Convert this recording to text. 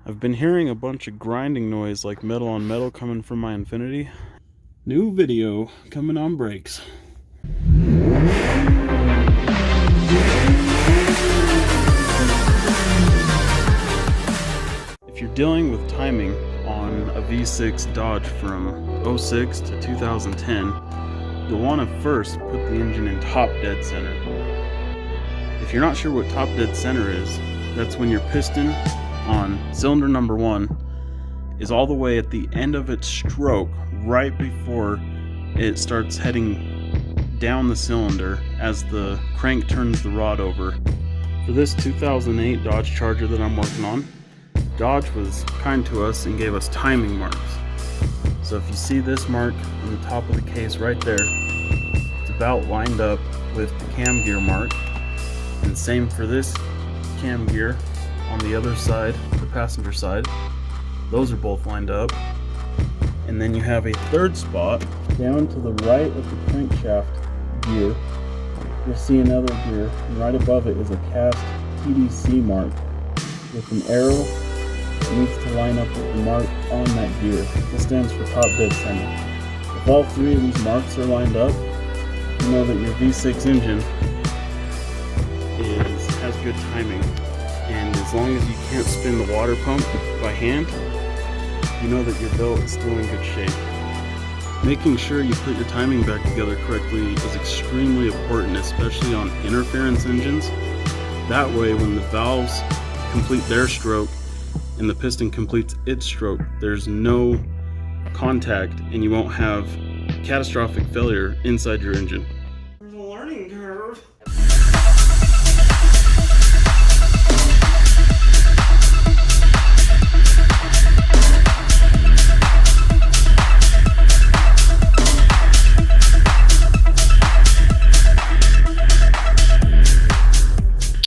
I've been hearing a bunch of grinding noise like metal on metal coming from my Infinity. New video coming on brakes. If you're dealing with timing on a V6 Dodge from 06 to 2010, you'll want to first put the engine in top dead center. If you're not sure what top dead center is, that's when your piston on cylinder number 1 is all the way at the end of its stroke, right before it starts heading down the cylinder as the crank turns the rod over. For this 2008 Dodge Charger that I'm working on, Dodge was kind to us and gave us timing marks. So if you see this mark on the top of the case right there, it's about lined up with the cam gear mark. And same for this cam gear on the other side, the passenger side. Those are both lined up. And then you have a third spot down to the right of the crankshaft gear. You'll see another gear, and right above it is a cast TDC mark with an arrow that needs to line up with the mark on that gear. This stands for top dead center. If all three of these marks are lined up, you know that your V6 engine has good timing. And as long as you can't spin the water pump by hand, you know that your belt is still in good shape. Making sure you put your timing back together correctly is extremely important, especially on interference engines. That way, when the valves complete their stroke and the piston completes its stroke, there's no contact and you won't have catastrophic failure inside your engine.